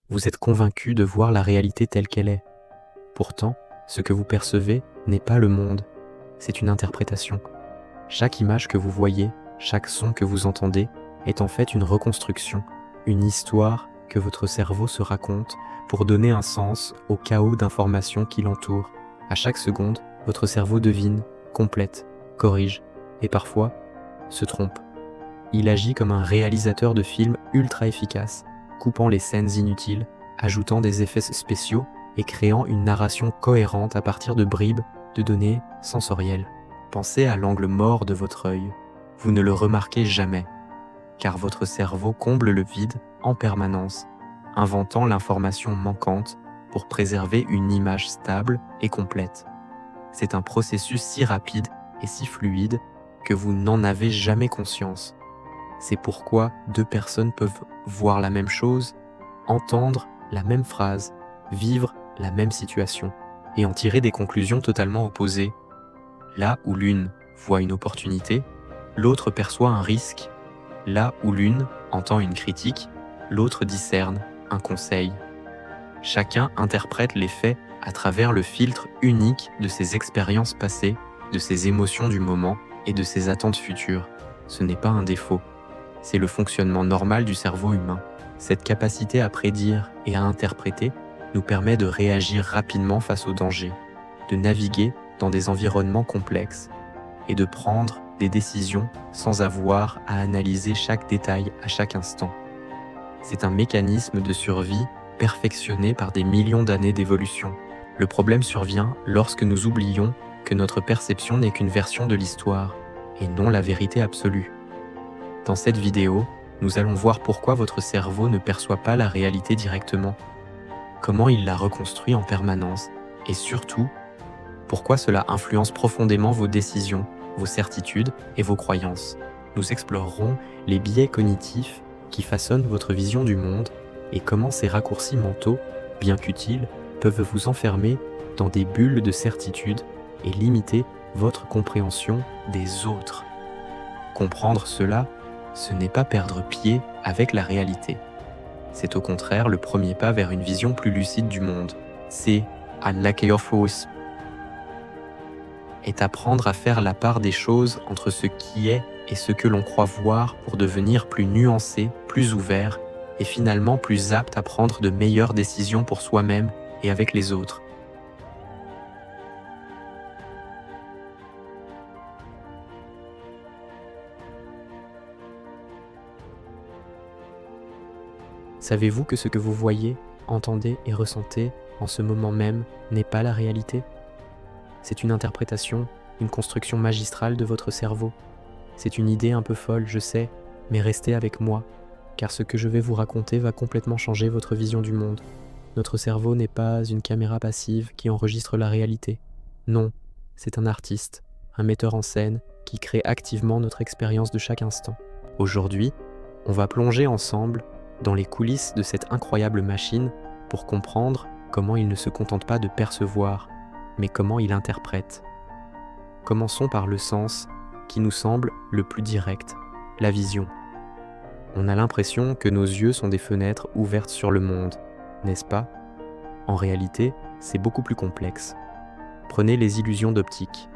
Vous êtes convaincu de voir la réalité telle qu'elle est. Pourtant, ce que vous percevez n'est pas le monde, c'est une interprétation. Chaque image que vous voyez, chaque son que vous entendez, est en fait une reconstruction, une histoire que votre cerveau se raconte pour donner un sens au chaos d'informations qui l'entoure. À chaque seconde, votre cerveau devine, complète, corrige et parfois se trompe. Il agit comme un réalisateur de films ultra efficace, coupant les scènes inutiles, ajoutant des effets spéciaux et créant une narration cohérente à partir de bribes de données sensorielles. Pensez à l'angle mort de votre œil. Vous ne le remarquez jamais, car votre cerveau comble le vide en permanence, inventant l'information manquante pour préserver une image stable et complète. C'est un processus si rapide et si fluide que vous n'en avez jamais conscience. C'est pourquoi deux personnes peuvent voir la même chose, entendre la même phrase, vivre la même situation, et en tirer des conclusions totalement opposées. Là où l'une voit une opportunité, l'autre perçoit un risque. Là où l'une entend une critique, l'autre discerne un conseil. Chacun interprète les faits à travers le filtre unique de ses expériences passées, de ses émotions du moment et de ses attentes futures. Ce n'est pas un défaut, c'est le fonctionnement normal du cerveau humain. Cette capacité à prédire et à interpréter nous permet de réagir rapidement face aux dangers, de naviguer dans des environnements complexes et de prendre des décisions sans avoir à analyser chaque détail à chaque instant. C'est un mécanisme de survie perfectionné par des millions d'années d'évolution. Le problème survient lorsque nous oublions que notre perception n'est qu'une version de l'histoire et non la vérité absolue. Dans cette vidéo, nous allons voir pourquoi votre cerveau ne perçoit pas la réalité directement, comment il la reconstruit en permanence et surtout, pourquoi cela influence profondément vos décisions, vos certitudes et vos croyances. Nous explorerons les biais cognitifs qui façonnent votre vision du monde et comment ces raccourcis mentaux, bien qu'utiles, peuvent vous enfermer dans des bulles de certitude et limiter votre compréhension des autres. Comprendre cela, ce n'est pas perdre pied avec la réalité. C'est au contraire le premier pas vers une vision plus lucide du monde. C'est Anlakeophos est apprendre à faire la part des choses entre ce qui est et ce que l'on croit voir pour devenir plus nuancé, plus ouvert et finalement plus apte à prendre de meilleures décisions pour soi-même et avec les autres. Savez-vous que ce que vous voyez, entendez et ressentez en ce moment même n'est pas la réalité ? C'est une interprétation, une construction magistrale de votre cerveau. C'est une idée un peu folle, je sais, mais restez avec moi, car ce que je vais vous raconter va complètement changer votre vision du monde. Notre cerveau n'est pas une caméra passive qui enregistre la réalité. Non, c'est un artiste, un metteur en scène qui crée activement notre expérience de chaque instant. Aujourd'hui, on va plonger ensemble dans les coulisses de cette incroyable machine pour comprendre comment il ne se contente pas de percevoir, mais comment il interprète. Commençons par le sens qui nous semble le plus direct, la vision. On a l'impression que nos yeux sont des fenêtres ouvertes sur le monde, n'est-ce pas ? En réalité, c'est beaucoup plus complexe. Prenez les illusions d'optique.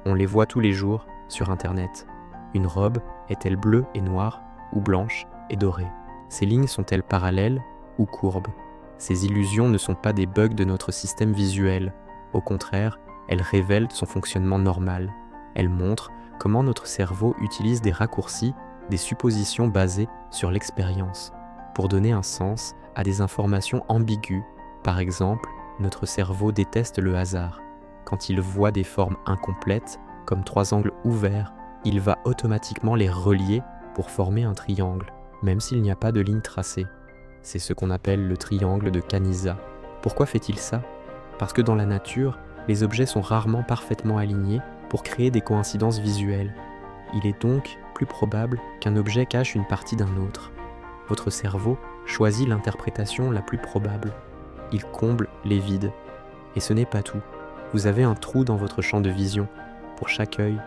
On les voit tous les jours sur Internet. Une robe est-elle bleue et noire ou blanche et dorée ? Ces lignes sont-elles parallèles ou courbes ? Ces illusions ne sont pas des bugs de notre système visuel. Au contraire, elles révèlent son fonctionnement normal. Elles montrent comment notre cerveau utilise des raccourcis, des suppositions basées sur l'expérience, pour donner un sens à des informations ambiguës. Par exemple, notre cerveau déteste le hasard. Quand il voit des formes incomplètes, comme trois angles ouverts, il va automatiquement les relier pour former un triangle, même s'il n'y a pas de ligne tracée. C'est ce qu'on appelle le triangle de Canisa. Pourquoi fait-il ça ? Parce que dans la nature, les objets sont rarement parfaitement alignés pour créer des coïncidences visuelles. Il est donc plus probable qu'un objet cache une partie d'un autre. Votre cerveau choisit l'interprétation la plus probable. Il comble les vides. Et ce n'est pas tout. Vous avez un trou dans votre champ de vision. Pour chaque œil,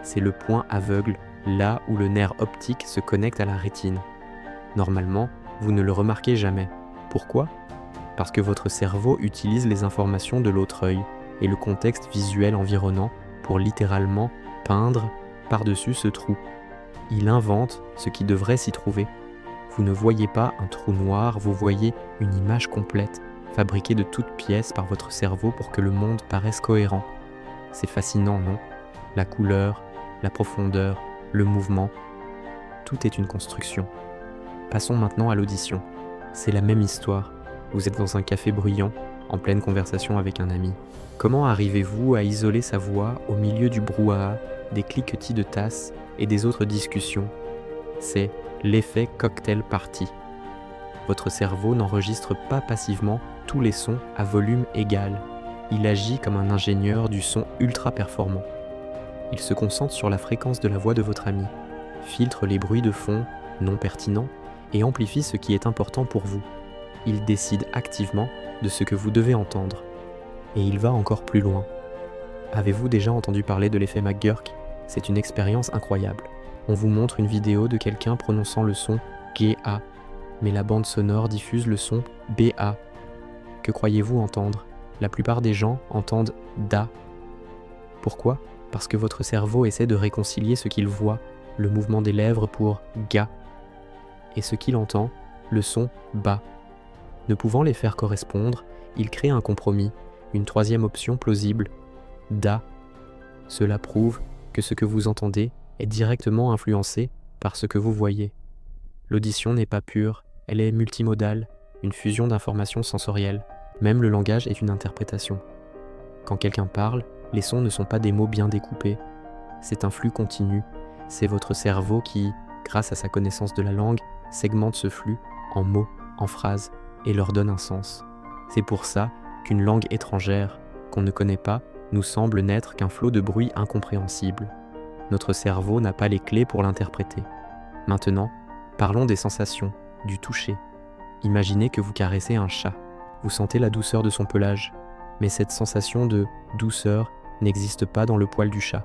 c'est le point aveugle, là où le nerf optique se connecte à la rétine. Normalement, vous ne le remarquez jamais. Pourquoi ? Parce que votre cerveau utilise les informations de l'autre œil et le contexte visuel environnant pour littéralement peindre par-dessus ce trou. Il invente ce qui devrait s'y trouver. Vous ne voyez pas un trou noir, vous voyez une image complète, fabriquée de toutes pièces par votre cerveau pour que le monde paraisse cohérent. C'est fascinant, non ? La couleur, la profondeur, le mouvement, tout est une construction. Passons maintenant à l'audition. C'est la même histoire. Vous êtes dans un café bruyant, en pleine conversation avec un ami. Comment arrivez-vous à isoler sa voix au milieu du brouhaha, des cliquetis de tasses et des autres discussions ? C'est l'effet cocktail party. Votre cerveau n'enregistre pas passivement tous les sons à volume égal. Il agit comme un ingénieur du son ultra performant. Il se concentre sur la fréquence de la voix de votre ami, filtre les bruits de fond non pertinents et amplifie ce qui est important pour vous. Il décide activement de ce que vous devez entendre. Et il va encore plus loin. Avez-vous déjà entendu parler de l'effet McGurk ? C'est une expérience incroyable. On vous montre une vidéo de quelqu'un prononçant le son GA, mais la bande sonore diffuse le son BA. Que croyez-vous entendre ? La plupart des gens entendent DA. Pourquoi ? Parce que votre cerveau essaie de réconcilier ce qu'il voit, le mouvement des lèvres pour GA, et ce qu'il entend, le son BA. Ne pouvant les faire correspondre, il crée un compromis, une troisième option plausible, DA. Cela prouve que ce que vous entendez est directement influencé par ce que vous voyez. L'audition n'est pas pure, elle est multimodale, une fusion d'informations sensorielles. Même le langage est une interprétation. Quand quelqu'un parle, les sons ne sont pas des mots bien découpés. C'est un flux continu. C'est votre cerveau qui, grâce à sa connaissance de la langue, segmente ce flux en mots, en phrases, et leur donne un sens. C'est pour ça qu'une langue étrangère, qu'on ne connaît pas, nous semble n'être qu'un flot de bruit incompréhensible. Notre cerveau n'a pas les clés pour l'interpréter. Maintenant, parlons des sensations, du toucher. Imaginez que vous caressez un chat. Vous sentez la douceur de son pelage, mais cette sensation de douceur n'existe pas dans le poil du chat.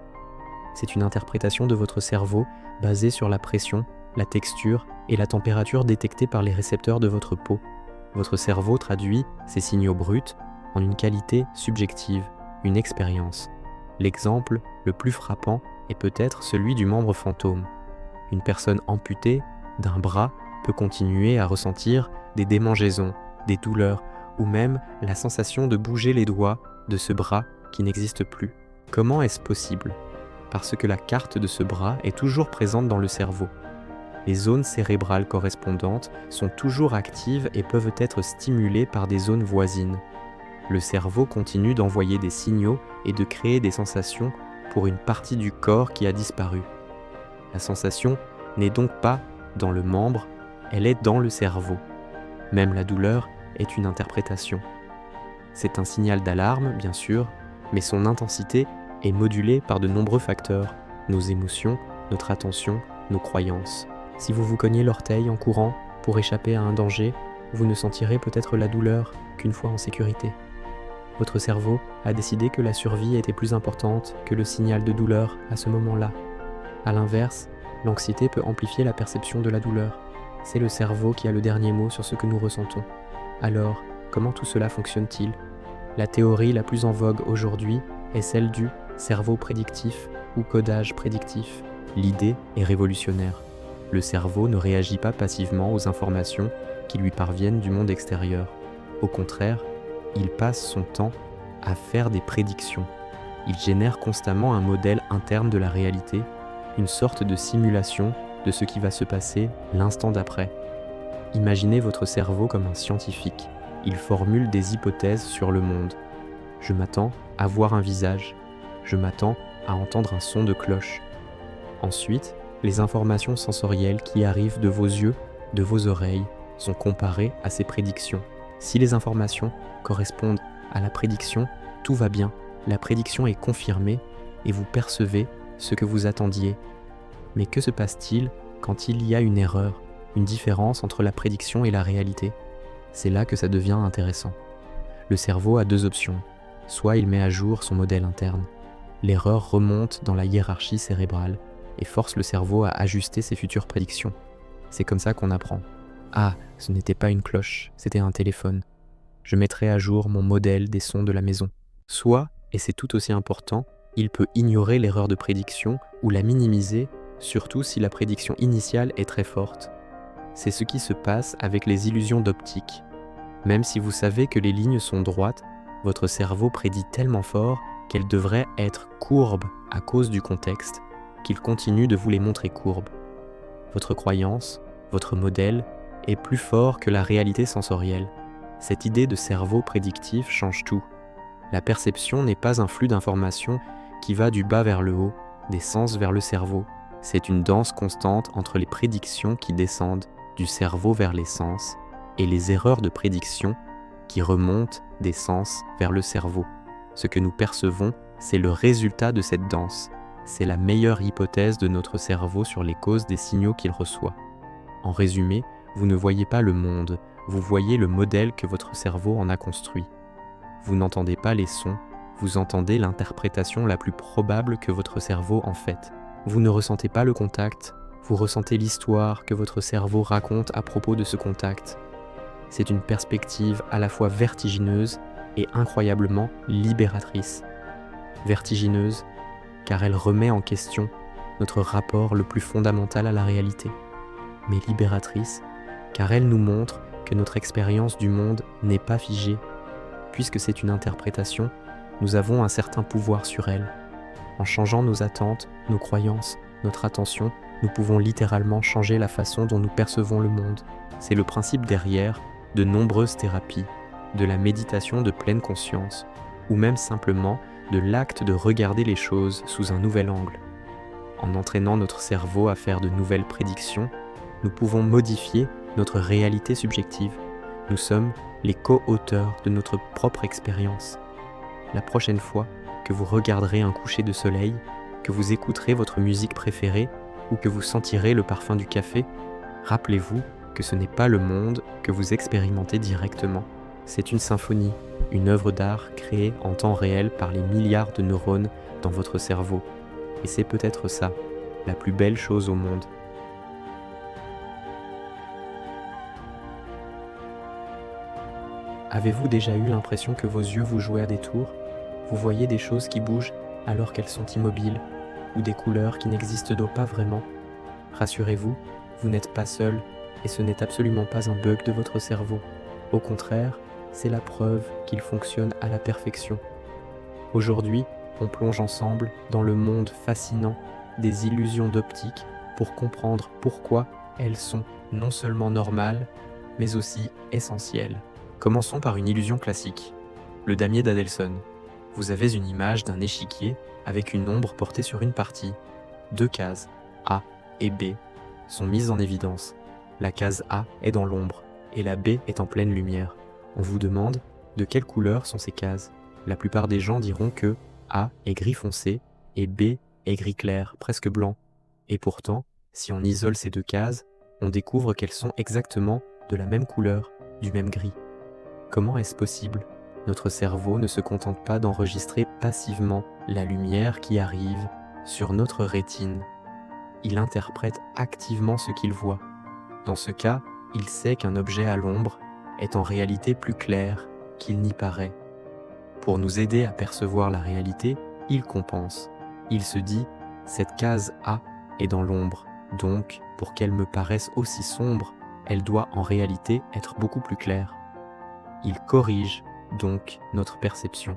C'est une interprétation de votre cerveau basée sur la pression, la texture et la température détectées par les récepteurs de votre peau. Votre cerveau traduit ces signaux bruts en une qualité subjective, une expérience. L'exemple le plus frappant est peut-être celui du membre fantôme. Une personne amputée d'un bras peut continuer à ressentir des démangeaisons, des douleurs ou même la sensation de bouger les doigts de ce bras qui n'existe plus. Comment est-ce possible ? Parce que la carte de ce bras est toujours présente dans le cerveau. Les zones cérébrales correspondantes sont toujours actives et peuvent être stimulées par des zones voisines. Le cerveau continue d'envoyer des signaux et de créer des sensations pour une partie du corps qui a disparu. La sensation n'est donc pas dans le membre, elle est dans le cerveau. Même la douleur est une interprétation. C'est un signal d'alarme, bien sûr, mais son intensité est modulée par de nombreux facteurs, nos émotions, notre attention, nos croyances. Si vous vous cognez l'orteil en courant pour échapper à un danger, vous ne sentirez peut-être la douleur qu'une fois en sécurité. Votre cerveau a décidé que la survie était plus importante que le signal de douleur à ce moment-là. À l'inverse, l'anxiété peut amplifier la perception de la douleur. C'est le cerveau qui a le dernier mot sur ce que nous ressentons. Alors, comment tout cela fonctionne-t-il ? La théorie la plus en vogue aujourd'hui est celle du cerveau prédictif ou codage prédictif. L'idée est révolutionnaire. Le cerveau ne réagit pas passivement aux informations qui lui parviennent du monde extérieur. Au contraire, il passe son temps à faire des prédictions. Il génère constamment un modèle interne de la réalité, une sorte de simulation de ce qui va se passer l'instant d'après. Imaginez votre cerveau comme un scientifique. Il formule des hypothèses sur le monde. Je m'attends à voir un visage. Je m'attends à entendre un son de cloche. Ensuite, les informations sensorielles qui arrivent de vos yeux, de vos oreilles, sont comparées à ces prédictions. Si les informations correspondent à la prédiction, tout va bien. La prédiction est confirmée et vous percevez ce que vous attendiez. Mais que se passe-t-il quand il y a une erreur, une différence entre la prédiction et la réalité ? C'est là que ça devient intéressant. Le cerveau a deux options. Soit il met à jour son modèle interne. L'erreur remonte dans la hiérarchie cérébrale et force le cerveau à ajuster ses futures prédictions. C'est comme ça qu'on apprend. Ah, ce n'était pas une cloche, c'était un téléphone. Je mettrai à jour mon modèle des sons de la maison. Soit, et c'est tout aussi important, il peut ignorer l'erreur de prédiction ou la minimiser, surtout si la prédiction initiale est très forte. C'est ce qui se passe avec les illusions d'optique. Même si vous savez que les lignes sont droites, votre cerveau prédit tellement fort qu'elles devraient être courbes à cause du contexte, qu'il continue de vous les montrer courbes. Votre croyance, votre modèle, est plus fort que la réalité sensorielle. Cette idée de cerveau prédictif change tout. La perception n'est pas un flux d'informations qui va du bas vers le haut, des sens vers le cerveau. C'est une danse constante entre les prédictions qui descendent du cerveau vers les sens et les erreurs de prédiction qui remontent des sens vers le cerveau. Ce que nous percevons, c'est le résultat de cette danse. C'est la meilleure hypothèse de notre cerveau sur les causes des signaux qu'il reçoit. En résumé, vous ne voyez pas le monde, vous voyez le modèle que votre cerveau en a construit. Vous n'entendez pas les sons, vous entendez l'interprétation la plus probable que votre cerveau en fait. Vous ne ressentez pas le contact, vous ressentez l'histoire que votre cerveau raconte à propos de ce contact. C'est une perspective à la fois vertigineuse et incroyablement libératrice. Vertigineuse, car elle remet en question notre rapport le plus fondamental à la réalité. Mais libératrice, car elle nous montre que notre expérience du monde n'est pas figée. Puisque c'est une interprétation, nous avons un certain pouvoir sur elle. En changeant nos attentes, nos croyances, notre attention, nous pouvons littéralement changer la façon dont nous percevons le monde. C'est le principe derrière de nombreuses thérapies, de la méditation de pleine conscience, ou même simplement de l'acte de regarder les choses sous un nouvel angle. En entraînant notre cerveau à faire de nouvelles prédictions, nous pouvons modifier notre réalité subjective. Nous sommes les co-auteurs de notre propre expérience. La prochaine fois que vous regarderez un coucher de soleil, que vous écouterez votre musique préférée ou que vous sentirez le parfum du café, rappelez-vous que ce n'est pas le monde que vous expérimentez directement. C'est une symphonie, une œuvre d'art créée en temps réel par les milliards de neurones dans votre cerveau. Et c'est peut-être ça, la plus belle chose au monde. Avez-vous déjà eu l'impression que vos yeux vous jouaient à des tours? Vous voyez des choses qui bougent alors qu'elles sont immobiles, ou des couleurs qui n'existent pas vraiment? Rassurez-vous, vous n'êtes pas seul, et ce n'est absolument pas un bug de votre cerveau. Au contraire, c'est la preuve qu'il fonctionne à la perfection. Aujourd'hui, on plonge ensemble dans le monde fascinant des illusions d'optique pour comprendre pourquoi elles sont non seulement normales, mais aussi essentielles. Commençons par une illusion classique, le damier d'Adelson. Vous avez une image d'un échiquier avec une ombre portée sur une partie. Deux cases, A et B, sont mises en évidence. La case A est dans l'ombre et la B est en pleine lumière. On vous demande de quelle couleur sont ces cases. La plupart des gens diront que A est gris foncé et B est gris clair, presque blanc. Et pourtant, si on isole ces deux cases, on découvre qu'elles sont exactement de la même couleur, du même gris. Comment est-ce possible? Notre cerveau ne se contente pas d'enregistrer passivement la lumière qui arrive sur notre rétine. Il interprète activement ce qu'il voit. Dans ce cas, il sait qu'un objet à l'ombre est en réalité plus clair qu'il n'y paraît. Pour nous aider à percevoir la réalité, il compense. Il se dit « cette case A est dans l'ombre, donc pour qu'elle me paraisse aussi sombre, elle doit en réalité être beaucoup plus claire. » Il corrige donc notre perception.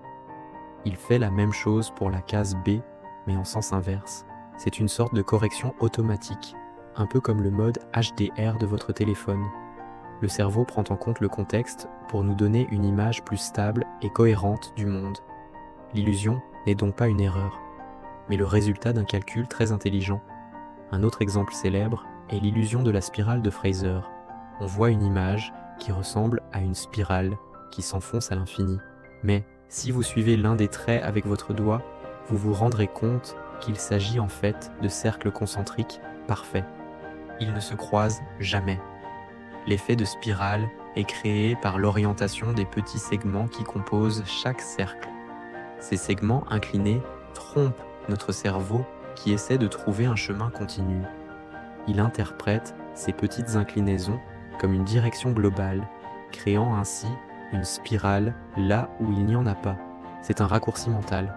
Il fait la même chose pour la case B, mais en sens inverse. C'est une sorte de correction automatique, un peu comme le mode HDR de votre téléphone. Le cerveau prend en compte le contexte pour nous donner une image plus stable et cohérente du monde. L'illusion n'est donc pas une erreur, mais le résultat d'un calcul très intelligent. Un autre exemple célèbre est l'illusion de la spirale de Fraser. On voit une image qui ressemble à une spirale qui s'enfonce à l'infini. Mais si vous suivez l'un des traits avec votre doigt, vous vous rendrez compte qu'il s'agit en fait de cercles concentriques parfaits. Ils ne se croisent jamais. L'effet de spirale est créé par l'orientation des petits segments qui composent chaque cercle. Ces segments inclinés trompent notre cerveau qui essaie de trouver un chemin continu. Il interprète ces petites inclinaisons comme une direction globale, créant ainsi une spirale là où il n'y en a pas. C'est un raccourci mental.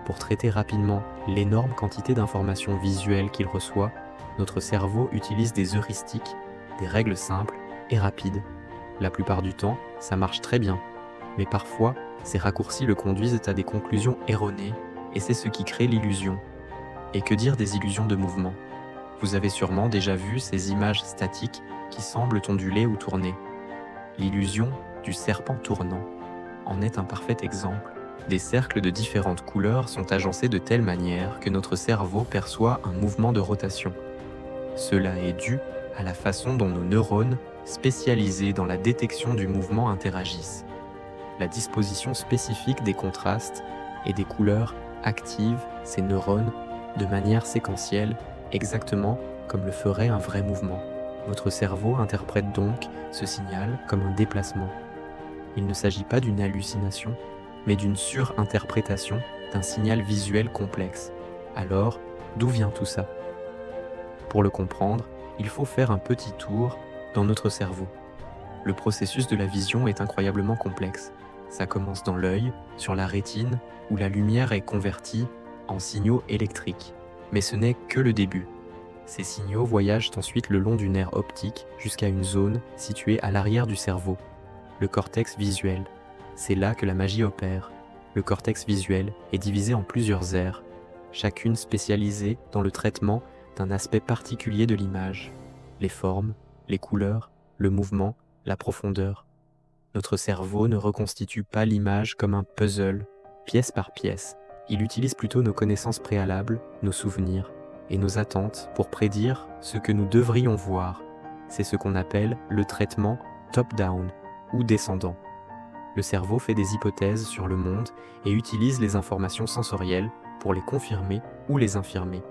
Pour traiter rapidement l'énorme quantité d'informations visuelles qu'il reçoit, notre cerveau utilise des heuristiques, des règles simples et rapides. La plupart du temps, ça marche très bien, mais parfois, ces raccourcis le conduisent à des conclusions erronées, et c'est ce qui crée l'illusion. Et que dire des illusions de mouvement? Vous avez sûrement déjà vu ces images statiques qui semblent onduler ou tourner. L'illusion du serpent tournant en est un parfait exemple. Des cercles de différentes couleurs sont agencés de telle manière que notre cerveau perçoit un mouvement de rotation. Cela est dû à la façon dont nos neurones, spécialisés dans la détection du mouvement, interagissent. La disposition spécifique des contrastes et des couleurs active ces neurones de manière séquentielle, exactement comme le ferait un vrai mouvement. Votre cerveau interprète donc ce signal comme un déplacement. Il ne s'agit pas d'une hallucination, mais d'une surinterprétation d'un signal visuel complexe. Alors, d'où vient tout ça? Pour le comprendre, il faut faire un petit tour dans notre cerveau. Le processus de la vision est incroyablement complexe. Ça commence dans l'œil, sur la rétine, où la lumière est convertie en signaux électriques. Mais ce n'est que le début. Ces signaux voyagent ensuite le long du nerf optique jusqu'à une zone située à l'arrière du cerveau, le cortex visuel. C'est là que la magie opère. Le cortex visuel est divisé en plusieurs aires, chacune spécialisée dans le traitement d'un aspect particulier de l'image. Les formes, les couleurs, le mouvement, la profondeur. Notre cerveau ne reconstitue pas l'image comme un puzzle, pièce par pièce. Il utilise plutôt nos connaissances préalables, nos souvenirs et nos attentes pour prédire ce que nous devrions voir. C'est ce qu'on appelle le traitement top-down ou descendant. Le cerveau fait des hypothèses sur le monde et utilise les informations sensorielles pour les confirmer ou les infirmer.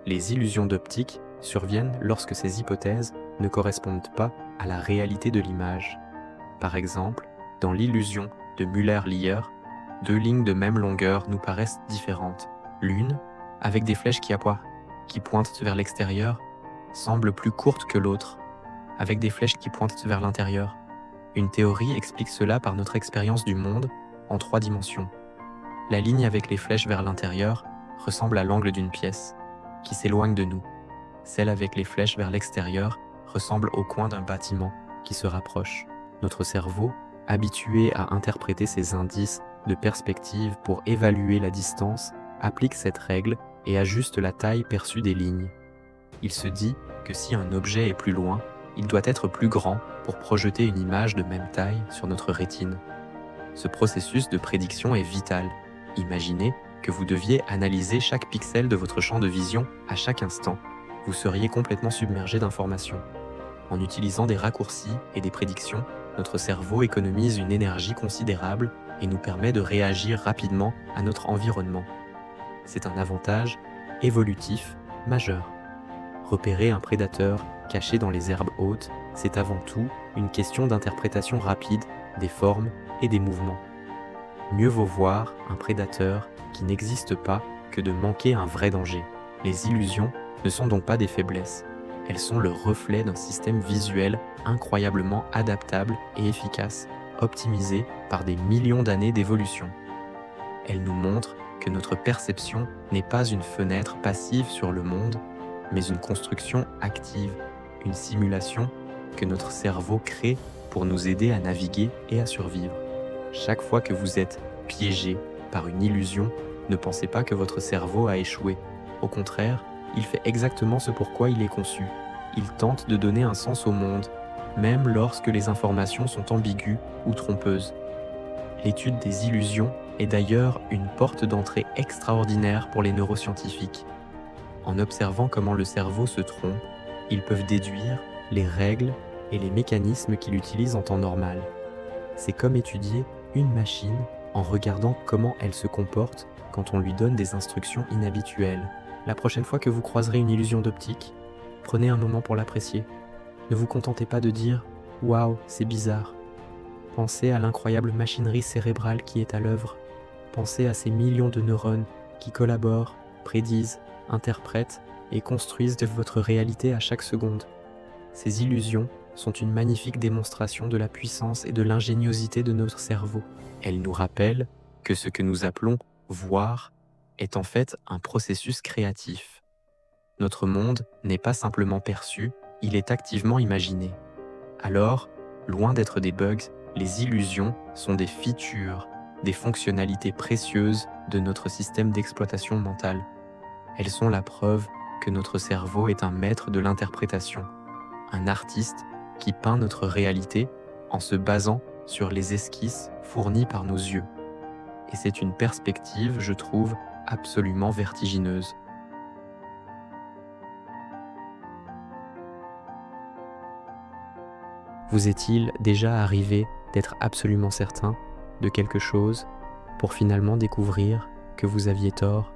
Les illusions d'optique surviennent lorsque ces hypothèses ne correspondent pas à la réalité de l'image. Par exemple, dans l'illusion de Müller-Lyer, deux lignes de même longueur nous paraissent différentes. L'une, avec des flèches qui pointent vers l'extérieur, semble plus courte que l'autre, avec des flèches qui pointent vers l'intérieur. Une théorie explique cela par notre expérience du monde en 3 dimensions. La ligne avec les flèches vers l'intérieur ressemble à l'angle d'une pièce, qui s'éloigne de nous. Celle avec les flèches vers l'extérieur ressemble au coin d'un bâtiment, qui se rapproche. Notre cerveau, habitué à interpréter ces indices de perspective pour évaluer la distance, applique cette règle et ajuste la taille perçue des lignes. Il se dit que si un objet est plus loin, il doit être plus grand pour projeter une image de même taille sur notre rétine. Ce processus de prédiction est vital. Imaginez que vous deviez analyser chaque pixel de votre champ de vision à chaque instant. Vous seriez complètement submergé d'informations. En utilisant des raccourcis et des prédictions, notre cerveau économise une énergie considérable et nous permet de réagir rapidement à notre environnement. C'est un avantage évolutif majeur. Repérer un prédateur caché dans les herbes hautes, c'est avant tout une question d'interprétation rapide des formes et des mouvements. Mieux vaut voir un prédateur qui n'existe pas que de manquer un vrai danger. Les illusions ne sont donc pas des faiblesses. Elles sont le reflet d'un système visuel incroyablement adaptable et efficace, optimisé par des millions d'années d'évolution. Elles nous montrent que notre perception n'est pas une fenêtre passive sur le monde, mais une construction active, une simulation que notre cerveau crée pour nous aider à naviguer et à survivre. Chaque fois que vous êtes piégé par une illusion, ne pensez pas que votre cerveau a échoué. Au contraire, il fait exactement ce pourquoi il est conçu. Il tente de donner un sens au monde, même lorsque les informations sont ambiguës ou trompeuses. L'étude des illusions est d'ailleurs une porte d'entrée extraordinaire pour les neuroscientifiques. En observant comment le cerveau se trompe, ils peuvent déduire les règles et les mécanismes qu'il utilise en temps normal. C'est comme étudier une machine en regardant comment elle se comporte quand on lui donne des instructions inhabituelles. La prochaine fois que vous croiserez une illusion d'optique, prenez un moment pour l'apprécier. Ne vous contentez pas de dire « Waouh, c'est bizarre ». Pensez à l'incroyable machinerie cérébrale qui est à l'œuvre. Pensez à ces millions de neurones qui collaborent, prédisent, interprètent et construisent de votre réalité à chaque seconde. Ces illusions sont une magnifique démonstration de la puissance et de l'ingéniosité de notre cerveau. Elles nous rappellent que ce que nous appelons voir est en fait un processus créatif. Notre monde n'est pas simplement perçu, il est activement imaginé. Alors, loin d'être des bugs, les illusions sont des features, des fonctionnalités précieuses de notre système d'exploitation mentale. Elles sont la preuve que notre cerveau est un maître de l'interprétation, un artiste qui peint notre réalité en se basant sur les esquisses fournies par nos yeux. Et c'est une perspective, je trouve, absolument vertigineuse. Vous est-il déjà arrivé d'être absolument certain de quelque chose pour finalement découvrir que vous aviez tort?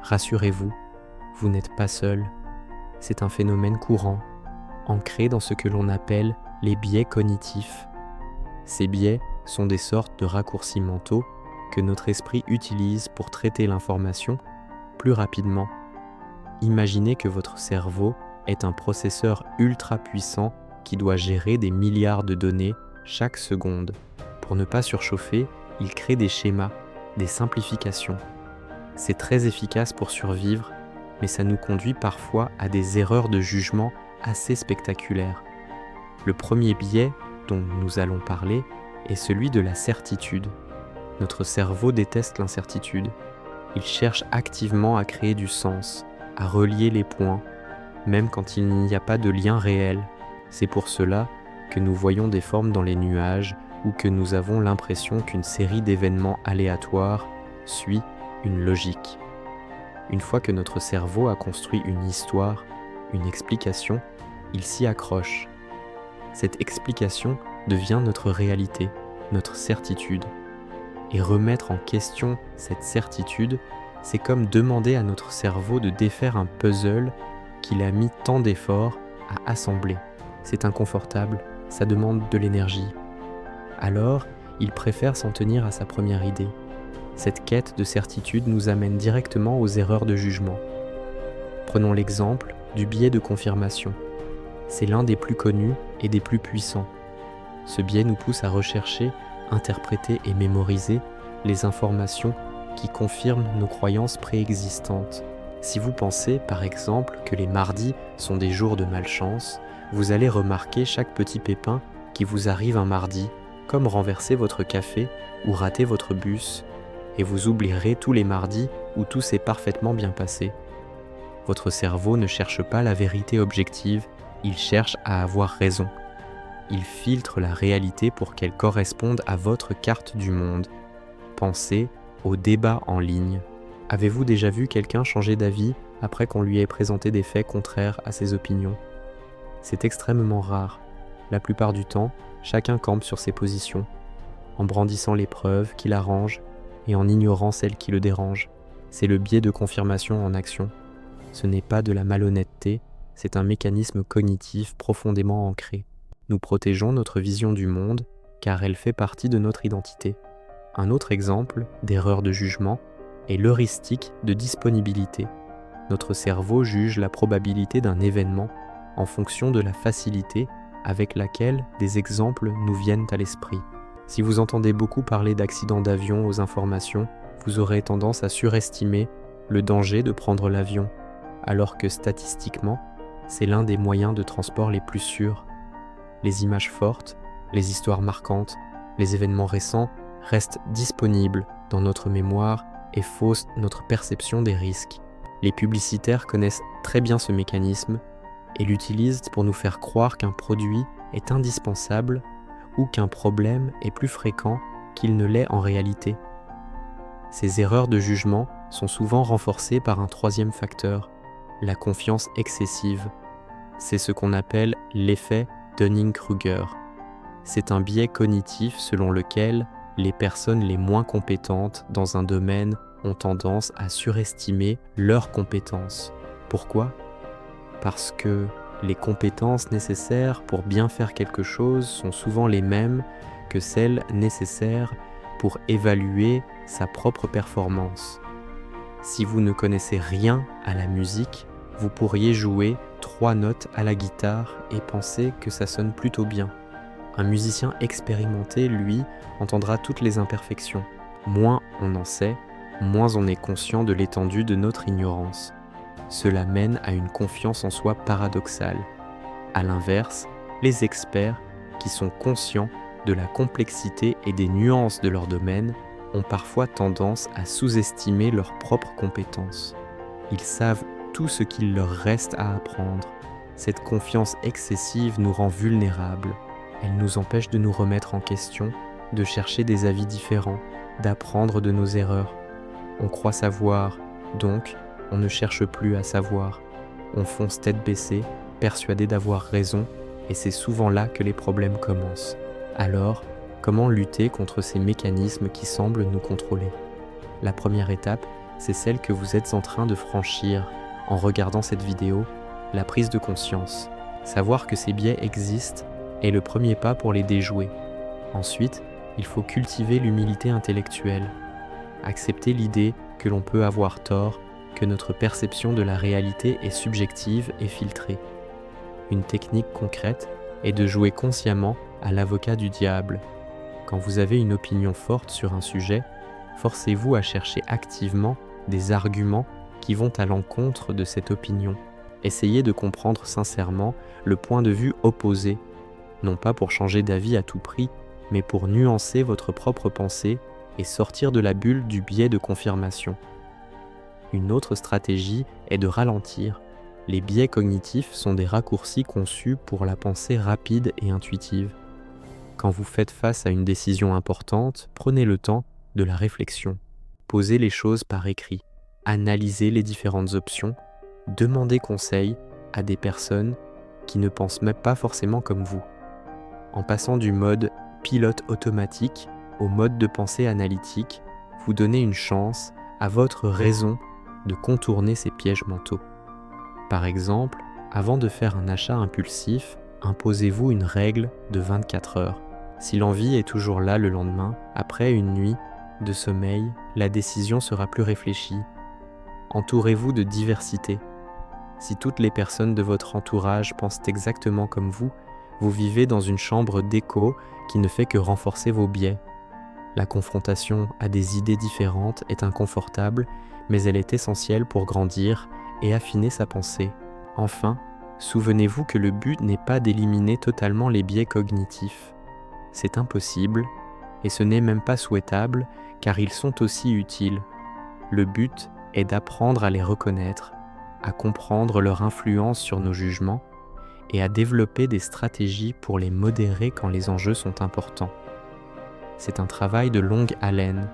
Rassurez-vous, vous n'êtes pas seul. C'est un phénomène courant, ancré dans ce que l'on appelle les biais cognitifs. Ces biais sont des sortes de raccourcis mentaux que notre esprit utilise pour traiter l'information plus rapidement. Imaginez que votre cerveau est un processeur ultra puissant qui doit gérer des milliards de données chaque seconde. Pour ne pas surchauffer, il crée des schémas, des simplifications. C'est très efficace pour survivre, mais ça nous conduit parfois à des erreurs de jugement assez spectaculaires. Le premier biais dont nous allons parler est celui de la certitude. Notre cerveau déteste l'incertitude. Il cherche activement à créer du sens, à relier les points, même quand il n'y a pas de lien réel. C'est pour cela que nous voyons des formes dans les nuages ou que nous avons l'impression qu'une série d'événements aléatoires suit une logique. Une fois que notre cerveau a construit une histoire, une explication, il s'y accroche. Cette explication devient notre réalité, notre certitude. Et remettre en question cette certitude, c'est comme demander à notre cerveau de défaire un puzzle qu'il a mis tant d'efforts à assembler. C'est inconfortable, ça demande de l'énergie. Alors, il préfère s'en tenir à sa première idée. Cette quête de certitude nous amène directement aux erreurs de jugement. Prenons l'exemple du biais de confirmation. C'est l'un des plus connus et des plus puissants. Ce biais nous pousse à rechercher, interpréter et mémoriser les informations qui confirment nos croyances préexistantes. Si vous pensez, par exemple, que les mardis sont des jours de malchance, vous allez remarquer chaque petit pépin qui vous arrive un mardi, comme renverser votre café ou rater votre bus, et vous oublierez tous les mardis où tout s'est parfaitement bien passé. Votre cerveau ne cherche pas la vérité objective, il cherche à avoir raison. Il filtre la réalité pour qu'elle corresponde à votre carte du monde. Pensez au débat en ligne. Avez-vous déjà vu quelqu'un changer d'avis après qu'on lui ait présenté des faits contraires à ses opinions? C'est extrêmement rare. La plupart du temps, chacun campe sur ses positions, en brandissant les preuves qui l'arrangent et en ignorant celles qui le dérangent. C'est le biais de confirmation en action. Ce n'est pas de la malhonnêteté, c'est un mécanisme cognitif profondément ancré. Nous protégeons notre vision du monde car elle fait partie de notre identité. Un autre exemple d'erreur de jugement est l'heuristique de disponibilité. Notre cerveau juge la probabilité d'un événement en fonction de la facilité avec laquelle des exemples nous viennent à l'esprit. Si vous entendez beaucoup parler d'accidents d'avion aux informations, vous aurez tendance à surestimer le danger de prendre l'avion, alors que statistiquement, c'est l'un des moyens de transport les plus sûrs. Les images fortes, les histoires marquantes, les événements récents restent disponibles dans notre mémoire et faussent notre perception des risques. Les publicitaires connaissent très bien ce mécanisme et l'utilisent pour nous faire croire qu'un produit est indispensable ou qu'un problème est plus fréquent qu'il ne l'est en réalité. Ces erreurs de jugement sont souvent renforcées par un troisième facteur, la confiance excessive. C'est ce qu'on appelle l'effet Dunning-Kruger. C'est un biais cognitif selon lequel les personnes les moins compétentes dans un domaine ont tendance à surestimer leurs compétences. Pourquoi ? Parce que les compétences nécessaires pour bien faire quelque chose sont souvent les mêmes que celles nécessaires pour évaluer sa propre performance. Si vous ne connaissez rien à la musique, Vous pourriez jouer 3 notes à la guitare et penser que ça sonne plutôt bien. Un musicien expérimenté, lui, entendra toutes les imperfections. Moins on en sait, moins on est conscient de l'étendue de notre ignorance. Cela mène à une confiance en soi paradoxale. À l'inverse, les experts, qui sont conscients de la complexité et des nuances de leur domaine, ont parfois tendance à sous-estimer leurs propres compétences. Ils savent tout ce qu'il leur reste à apprendre. Cette confiance excessive nous rend vulnérables. Elle nous empêche de nous remettre en question, de chercher des avis différents, d'apprendre de nos erreurs. On croit savoir, donc on ne cherche plus à savoir. On fonce tête baissée, persuadé d'avoir raison, et c'est souvent là que les problèmes commencent. Alors, comment lutter contre ces mécanismes qui semblent nous contrôler? La première étape, c'est celle que vous êtes en train de franchir en regardant cette vidéo, la prise de conscience. Savoir que ces biais existent est le premier pas pour les déjouer. Ensuite, il faut cultiver l'humilité intellectuelle. Accepter l'idée que l'on peut avoir tort, que notre perception de la réalité est subjective et filtrée. Une technique concrète est de jouer consciemment à l'avocat du diable. Quand vous avez une opinion forte sur un sujet, forcez-vous à chercher activement des arguments qui vont à l'encontre de cette opinion. Essayez de comprendre sincèrement le point de vue opposé, non pas pour changer d'avis à tout prix, mais pour nuancer votre propre pensée et sortir de la bulle du biais de confirmation. Une autre stratégie est de ralentir. Les biais cognitifs sont des raccourcis conçus pour la pensée rapide et intuitive. Quand vous faites face à une décision importante, prenez le temps de la réflexion. Posez les choses par écrit. Analysez les différentes options. Demandez conseil à des personnes qui ne pensent même pas forcément comme vous. En passant du mode pilote automatique au mode de pensée analytique, vous donnez une chance à votre raison de contourner ces pièges mentaux. Par exemple, avant de faire un achat impulsif, imposez-vous une règle de 24 heures. Si l'envie est toujours là le lendemain, après une nuit de sommeil, la décision sera plus réfléchie. Entourez-vous de diversité. Si toutes les personnes de votre entourage pensent exactement comme vous vivez dans une chambre d'écho qui ne fait que renforcer vos biais. La confrontation à des idées différentes est inconfortable, mais elle est essentielle pour grandir et affiner sa pensée. Enfin, souvenez-vous que le but n'est pas d'éliminer totalement les biais cognitifs. C'est impossible, et ce n'est même pas souhaitable, car ils sont aussi utiles. Le but est d'apprendre à les reconnaître, à comprendre leur influence sur nos jugements, et à développer des stratégies pour les modérer quand les enjeux sont importants. C'est un travail de longue haleine,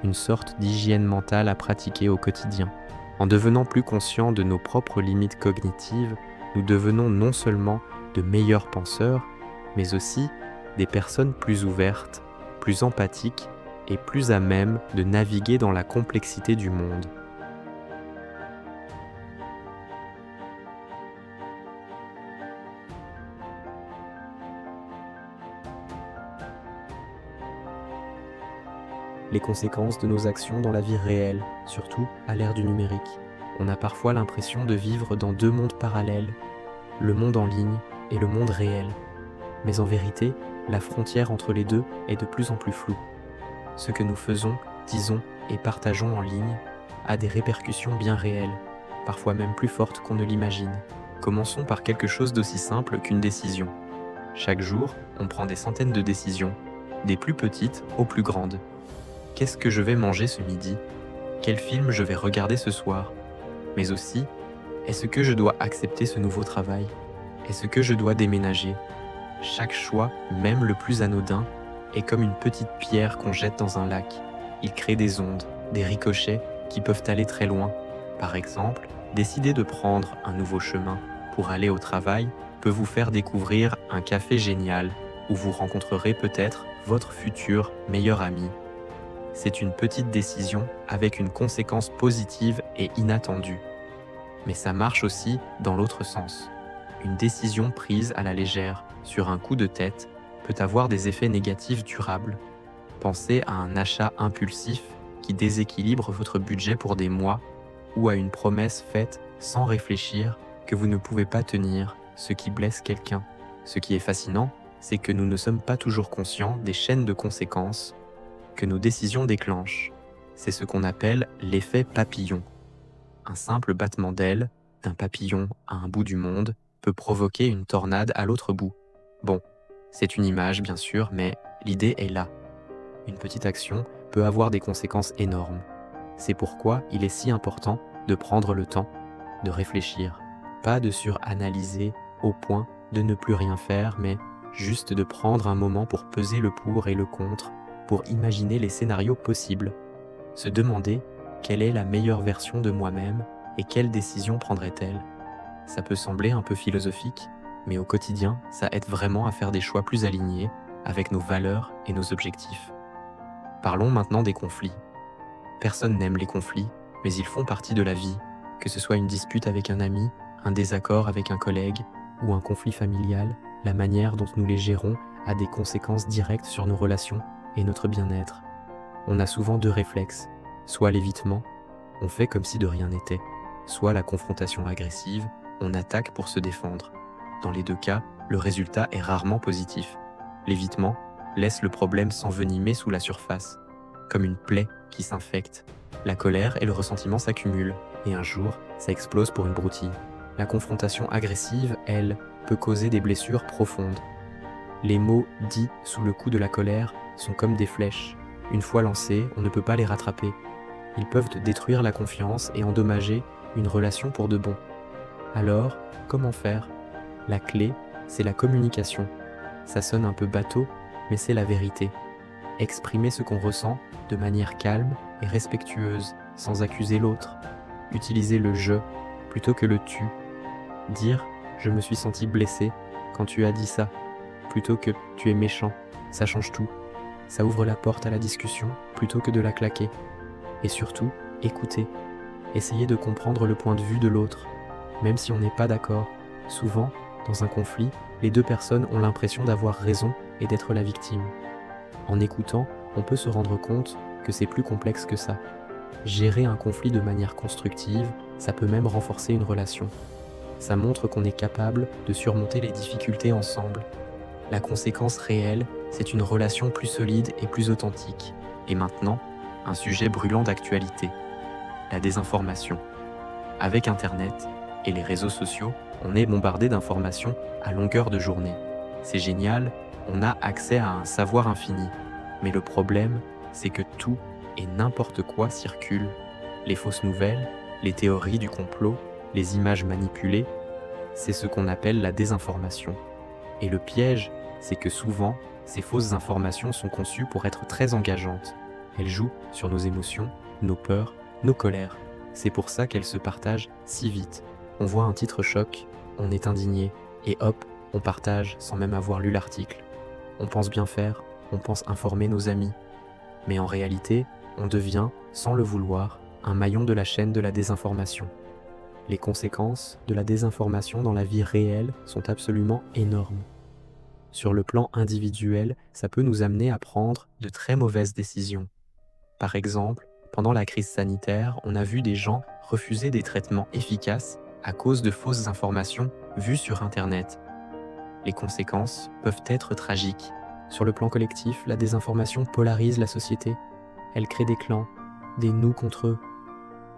une sorte d'hygiène mentale à pratiquer au quotidien. En devenant plus conscients de nos propres limites cognitives, nous devenons non seulement de meilleurs penseurs, mais aussi des personnes plus ouvertes, plus empathiques et plus à même de naviguer dans la complexité du monde. Les conséquences de nos actions dans la vie réelle, surtout à l'ère du numérique. On a parfois l'impression de vivre dans deux mondes parallèles, le monde en ligne et le monde réel. Mais en vérité, la frontière entre les deux est de plus en plus floue. Ce que nous faisons, disons et partageons en ligne a des répercussions bien réelles, parfois même plus fortes qu'on ne l'imagine. Commençons par quelque chose d'aussi simple qu'une décision. Chaque jour, on prend des centaines de décisions, des plus petites aux plus grandes. Qu'est-ce que je vais manger ce midi? Quel film je vais regarder ce soir? Mais aussi, est-ce que je dois accepter ce nouveau travail? Est-ce que je dois déménager? Chaque choix, même le plus anodin, est comme une petite pierre qu'on jette dans un lac. Il crée des ondes, des ricochets qui peuvent aller très loin. Par exemple, décider de prendre un nouveau chemin pour aller au travail peut vous faire découvrir un café génial où vous rencontrerez peut-être votre futur meilleur ami. C'est une petite décision avec une conséquence positive et inattendue. Mais ça marche aussi dans l'autre sens. Une décision prise à la légère, sur un coup de tête, peut avoir des effets négatifs durables. Pensez à un achat impulsif qui déséquilibre votre budget pour des mois ou à une promesse faite sans réfléchir, que vous ne pouvez pas tenir, ce qui blesse quelqu'un. Ce qui est fascinant, c'est que nous ne sommes pas toujours conscients des chaînes de conséquences que nos décisions déclenchent. C'est ce qu'on appelle l'effet papillon. Un simple battement d'aile, d'un papillon à un bout du monde, peut provoquer une tornade à l'autre bout. Bon, c'est une image bien sûr, mais l'idée est là. Une petite action peut avoir des conséquences énormes. C'est pourquoi il est si important de prendre le temps de réfléchir, pas de suranalyser au point de ne plus rien faire, mais juste de prendre un moment pour peser le pour et le contre, pour imaginer les scénarios possibles, se demander quelle est la meilleure version de moi-même et quelle décision prendrait-elle. Ça peut sembler un peu philosophique, mais au quotidien, ça aide vraiment à faire des choix plus alignés avec nos valeurs et nos objectifs. Parlons maintenant des conflits. Personne n'aime les conflits, mais ils font partie de la vie, que ce soit une dispute avec un ami, un désaccord avec un collègue ou un conflit familial, la manière dont nous les gérons a des conséquences directes sur nos relations et notre bien-être. On a souvent deux réflexes, soit l'évitement, on fait comme si de rien n'était, soit la confrontation agressive, on attaque pour se défendre. Dans les deux cas, le résultat est rarement positif. L'évitement laisse le problème s'envenimer sous la surface, comme une plaie qui s'infecte. La colère et le ressentiment s'accumulent, et un jour, ça explose pour une broutille. La confrontation agressive, elle, peut causer des blessures profondes. Les mots dits sous le coup de la colère sont comme des flèches. Une fois lancés, on ne peut pas les rattraper. Ils peuvent détruire la confiance et endommager une relation pour de bon. Alors, comment faire ? La clé, c'est la communication. Ça sonne un peu bateau, mais c'est la vérité. Exprimer ce qu'on ressent de manière calme et respectueuse, sans accuser l'autre. Utiliser le « je » plutôt que le « tu ». Dire « je me suis senti blessé quand tu as dit ça » plutôt que « tu es méchant ». Ça change tout. Ça ouvre la porte à la discussion plutôt que de la claquer. Et surtout, écoutez. Essayez de comprendre le point de vue de l'autre. Même si on n'est pas d'accord, souvent, dans un conflit, les deux personnes ont l'impression d'avoir raison et d'être la victime. En écoutant, on peut se rendre compte que c'est plus complexe que ça. Gérer un conflit de manière constructive, ça peut même renforcer une relation. Ça montre qu'on est capable de surmonter les difficultés ensemble. La conséquence réelle, c'est une relation plus solide et plus authentique. Et maintenant, un sujet brûlant d'actualité, la désinformation. Avec Internet et les réseaux sociaux, on est bombardé d'informations à longueur de journée. C'est génial, on a accès à un savoir infini. Mais le problème, c'est que tout et n'importe quoi circule. Les fausses nouvelles, les théories du complot, les images manipulées, c'est ce qu'on appelle la désinformation. Et le piège, c'est que souvent, ces fausses informations sont conçues pour être très engageantes. Elles jouent sur nos émotions, nos peurs, nos colères. C'est pour ça qu'elles se partagent si vite. On voit un titre choc, on est indigné, et hop, on partage sans même avoir lu l'article. On pense bien faire, on pense informer nos amis. Mais en réalité, on devient, sans le vouloir, un maillon de la chaîne de la désinformation. Les conséquences de la désinformation dans la vie réelle sont absolument énormes. Sur le plan individuel, ça peut nous amener à prendre de très mauvaises décisions. Par exemple, pendant la crise sanitaire, on a vu des gens refuser des traitements efficaces à cause de fausses informations vues sur Internet. Les conséquences peuvent être tragiques. Sur le plan collectif, la désinformation polarise la société. Elle crée des clans, des nous contre eux.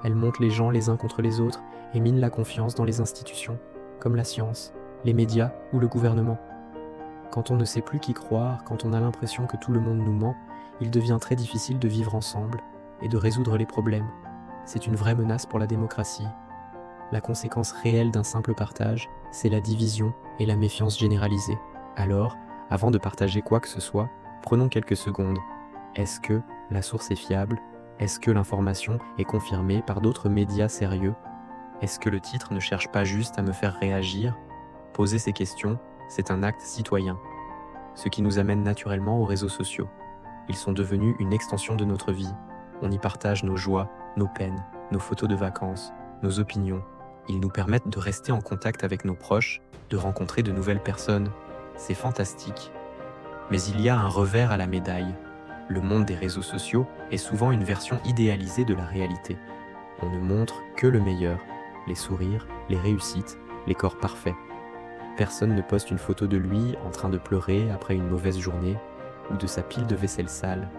Elle monte les gens les uns contre les autres et mine la confiance dans les institutions, comme la science, les médias ou le gouvernement. Quand on ne sait plus qui croire, quand on a l'impression que tout le monde nous ment, il devient très difficile de vivre ensemble et de résoudre les problèmes. C'est une vraie menace pour la démocratie. La conséquence réelle d'un simple partage, c'est la division et la méfiance généralisée. Alors, avant de partager quoi que ce soit, prenons quelques secondes. Est-ce que la source est fiable ? Est-ce que l'information est confirmée par d'autres médias sérieux ? Est-ce que le titre ne cherche pas juste à me faire réagir ? Poser ces questions, c'est un acte citoyen. Ce qui nous amène naturellement aux réseaux sociaux. Ils sont devenus une extension de notre vie. On y partage nos joies, nos peines, nos photos de vacances, nos opinions. Ils nous permettent de rester en contact avec nos proches, de rencontrer de nouvelles personnes. C'est fantastique. Mais il y a un revers à la médaille. Le monde des réseaux sociaux est souvent une version idéalisée de la réalité. On ne montre que le meilleur. les sourires, les réussites, les corps parfaits. Personne ne poste une photo de lui en train de pleurer après une mauvaise journée ou de sa pile de vaisselle sale.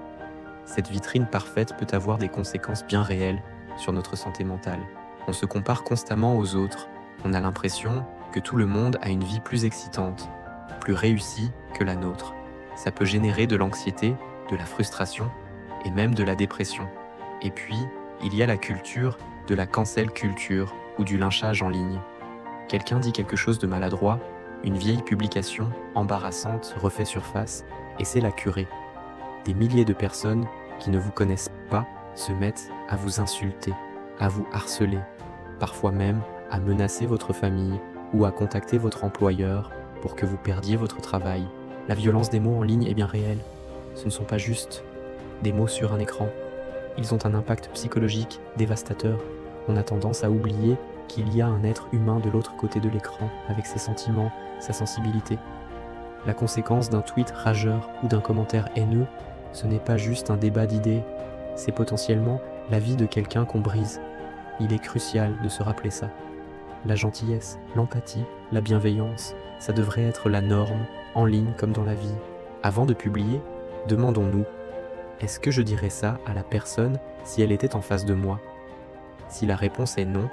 Cette vitrine parfaite peut avoir des conséquences bien réelles sur notre santé mentale. On se compare constamment aux autres. On a l'impression que tout le monde a une vie plus excitante, plus réussie que la nôtre. Ça peut générer de l'anxiété, de la frustration et même de la dépression. Et puis, il y a la culture de la cancel culture ou du lynchage en ligne. Quelqu'un dit quelque chose de maladroit, une vieille publication embarrassante refait surface et c'est la curée. Des milliers de personnes qui ne vous connaissent pas se mettent à vous insulter, à vous harceler, parfois même à menacer votre famille ou à contacter votre employeur pour que vous perdiez votre travail. La violence des mots en ligne est bien réelle. Ce ne sont pas juste des mots sur un écran. Ils ont un impact psychologique dévastateur. On a tendance à oublier qu'il y a un être humain de l'autre côté de l'écran, avec ses sentiments, sa sensibilité. La conséquence d'un tweet rageur ou d'un commentaire haineux, ce n'est pas juste un débat d'idées, c'est potentiellement la vie de quelqu'un qu'on brise. Il est crucial de se rappeler ça. La gentillesse, l'empathie, la bienveillance, ça devrait être la norme, en ligne comme dans la vie. Avant de publier, demandons-nous, est-ce que je dirais ça à la personne si elle était en face de moi? Si la réponse est non,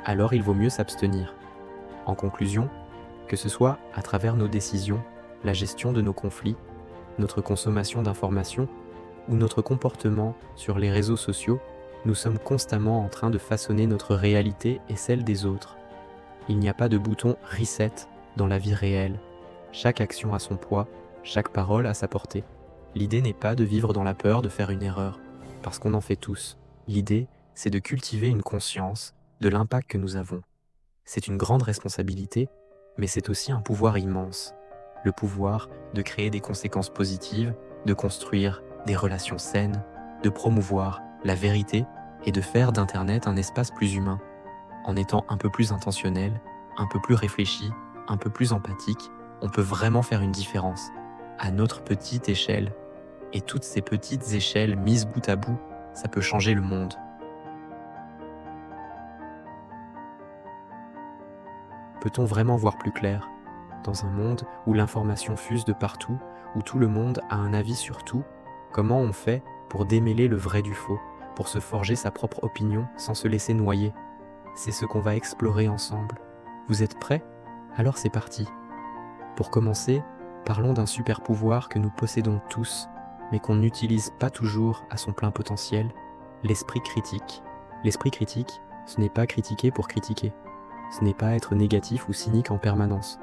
alors il vaut mieux s'abstenir. En conclusion, que ce soit à travers nos décisions, la gestion de nos conflits, notre consommation d'informations ou notre comportement sur les réseaux sociaux, nous sommes constamment en train de façonner notre réalité et celle des autres. Il n'y a pas de bouton « reset » dans la vie réelle. Chaque action a son poids, chaque parole a sa portée. L'idée n'est pas de vivre dans la peur de faire une erreur, parce qu'on en fait tous. L'idée, c'est de cultiver une conscience de l'impact que nous avons. C'est une grande responsabilité, mais c'est aussi un pouvoir immense. Le pouvoir de créer des conséquences positives, de construire des relations saines, de promouvoir la vérité et de faire d'Internet un espace plus humain. En étant un peu plus intentionnel, un peu plus réfléchi, un peu plus empathique, on peut vraiment faire une différence, à notre petite échelle. Et toutes ces petites échelles mises bout à bout, ça peut changer le monde. Peut-on vraiment voir plus clair? Dans un monde où l'information fuse de partout, où tout le monde a un avis sur tout, comment on fait pour démêler le vrai du faux, pour se forger sa propre opinion sans se laisser noyer? C'est ce qu'on va explorer ensemble. Vous êtes prêts? Alors c'est parti. Pour commencer, parlons d'un super pouvoir que nous possédons tous, mais qu'on n'utilise pas toujours à son plein potentiel, l'esprit critique. L'esprit critique, ce n'est pas critiquer pour critiquer. Ce n'est pas être négatif ou cynique en permanence.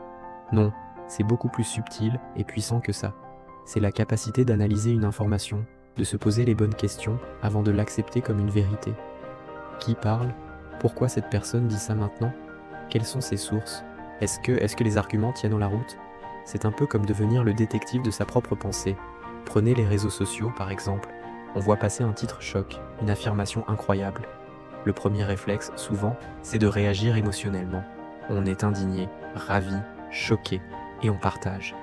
Non, c'est beaucoup plus subtil et puissant que ça. C'est la capacité d'analyser une information, de se poser les bonnes questions avant de l'accepter comme une vérité. Qui parle? Pourquoi cette personne dit ça maintenant? Quelles sont ses sources? Est-ce que les arguments tiennent la route? C'est un peu comme devenir le détective de sa propre pensée. Prenez les réseaux sociaux par exemple. On voit passer un titre choc, une affirmation incroyable. Le premier réflexe, souvent, c'est de réagir émotionnellement. On est indigné, ravi, choqué, et on partage.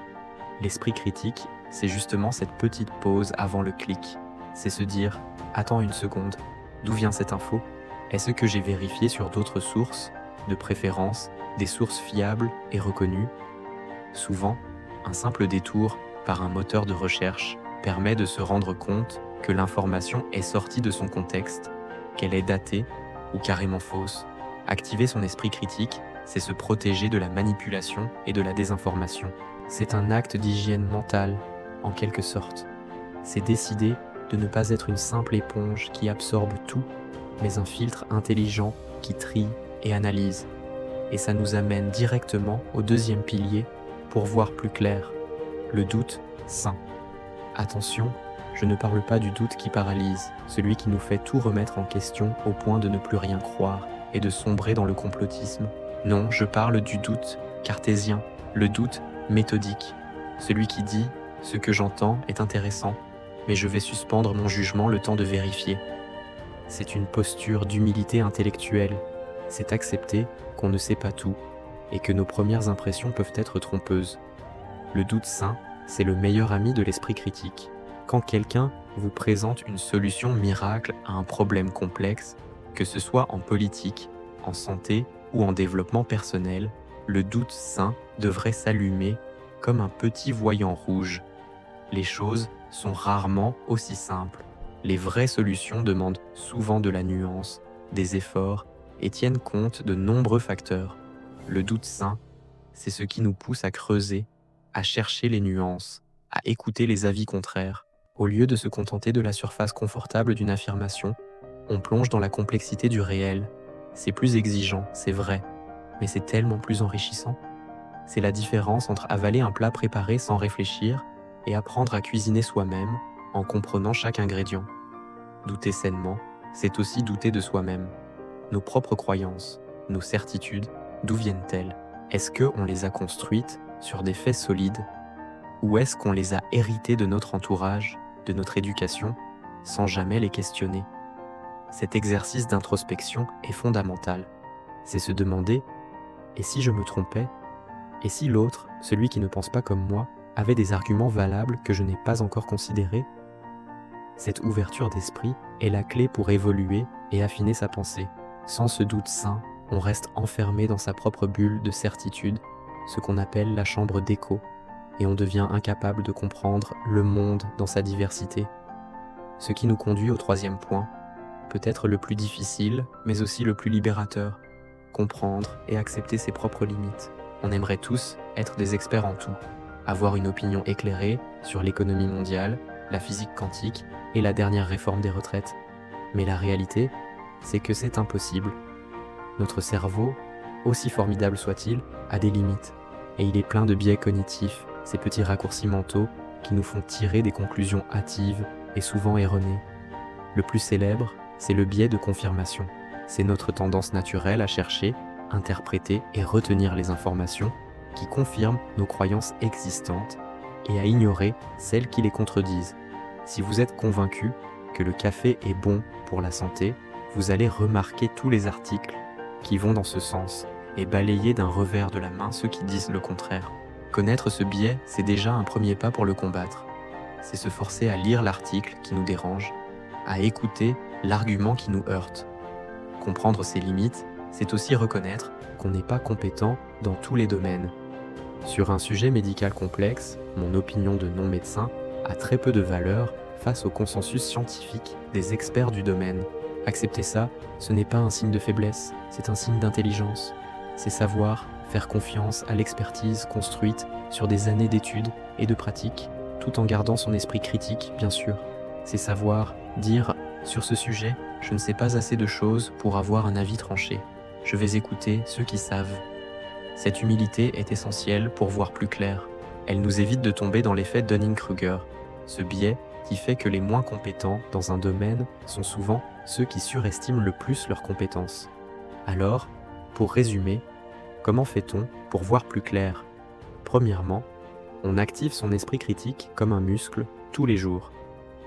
L'esprit critique, c'est justement cette petite pause avant le clic. C'est se dire « Attends une seconde, d'où vient cette info? Est-ce que j'ai vérifié sur d'autres sources, de préférence, des sources fiables et reconnues ?» Souvent, un simple détour par un moteur de recherche permet de se rendre compte que l'information est sortie de son contexte, qu'elle est datée ou carrément fausse. Activer son esprit critique, c'est se protéger de la manipulation et de la désinformation. C'est un acte d'hygiène mentale, en quelque sorte. C'est décider de ne pas être une simple éponge qui absorbe tout, mais un filtre intelligent qui trie et analyse. Et ça nous amène directement au deuxième pilier pour voir plus clair, le doute sain. Attention, je ne parle pas du doute qui paralyse, celui qui nous fait tout remettre en question au point de ne plus rien croire et de sombrer dans le complotisme. Non, je parle du doute cartésien, le doute méthodique, celui qui dit « ce que j'entends est intéressant, mais je vais suspendre mon jugement le temps de vérifier ». C'est une posture d'humilité intellectuelle, c'est accepter qu'on ne sait pas tout et que nos premières impressions peuvent être trompeuses. Le doute sain, c'est le meilleur ami de l'esprit critique. Quand quelqu'un vous présente une solution miracle à un problème complexe, que ce soit en politique, en santé ou en développement personnel, le doute sain devrait s'allumer comme un petit voyant rouge. Les choses sont rarement aussi simples. Les vraies solutions demandent souvent de la nuance, des efforts et tiennent compte de nombreux facteurs. Le doute sain, c'est ce qui nous pousse à creuser, à chercher les nuances, à écouter les avis contraires. Au lieu de se contenter de la surface confortable d'une affirmation, on plonge dans la complexité du réel. C'est plus exigeant, c'est vrai, mais c'est tellement plus enrichissant. C'est la différence entre avaler un plat préparé sans réfléchir et apprendre à cuisiner soi-même en comprenant chaque ingrédient. Douter sainement, c'est aussi douter de soi-même. Nos propres croyances, nos certitudes, d'où viennent-elles? Est-ce qu'on les a construites sur des faits solides? Ou est-ce qu'on les a héritées de notre entourage, de notre éducation, sans jamais les questionner? Cet exercice d'introspection est fondamental. C'est se demander « et si je me trompais? Et si l'autre, celui qui ne pense pas comme moi, avait des arguments valables que je n'ai pas encore considérés ?» Cette ouverture d'esprit est la clé pour évoluer et affiner sa pensée. Sans ce doute sain, on reste enfermé dans sa propre bulle de certitude, ce qu'on appelle la chambre d'écho, et on devient incapable de comprendre le monde dans sa diversité. Ce qui nous conduit au troisième point, peut-être le plus difficile, mais aussi le plus libérateur, comprendre et accepter ses propres limites. On aimerait tous être des experts en tout, avoir une opinion éclairée sur l'économie mondiale, la physique quantique et la dernière réforme des retraites. Mais la réalité, c'est que c'est impossible. Notre cerveau, aussi formidable soit-il, a des limites, et il est plein de biais cognitifs, ces petits raccourcis mentaux qui nous font tirer des conclusions hâtives et souvent erronées. Le plus célèbre, c'est le biais de confirmation. C'est notre tendance naturelle à chercher, interpréter et retenir les informations qui confirment nos croyances existantes et à ignorer celles qui les contredisent. Si vous êtes convaincu que le café est bon pour la santé, vous allez remarquer tous les articles qui vont dans ce sens et balayer d'un revers de la main ceux qui disent le contraire. Connaître ce biais, c'est déjà un premier pas pour le combattre. C'est se forcer à lire l'article qui nous dérange, à écouter l'argument qui nous heurte. Comprendre ses limites, c'est aussi reconnaître qu'on n'est pas compétent dans tous les domaines. Sur un sujet médical complexe, mon opinion de non-médecin a très peu de valeur face au consensus scientifique des experts du domaine. Accepter ça, ce n'est pas un signe de faiblesse, c'est un signe d'intelligence. C'est savoir faire confiance à l'expertise construite sur des années d'études et de pratiques, tout en gardant son esprit critique, bien sûr. C'est savoir dire « sur ce sujet, je ne sais pas assez de choses pour avoir un avis tranché. Je vais écouter ceux qui savent. » Cette humilité est essentielle pour voir plus clair. Elle nous évite de tomber dans l'effet Dunning-Kruger, ce biais qui fait que les moins compétents dans un domaine sont souvent ceux qui surestiment le plus leurs compétences. Alors, pour résumer, comment fait-on pour voir plus clair? Premièrement, on active son esprit critique comme un muscle tous les jours.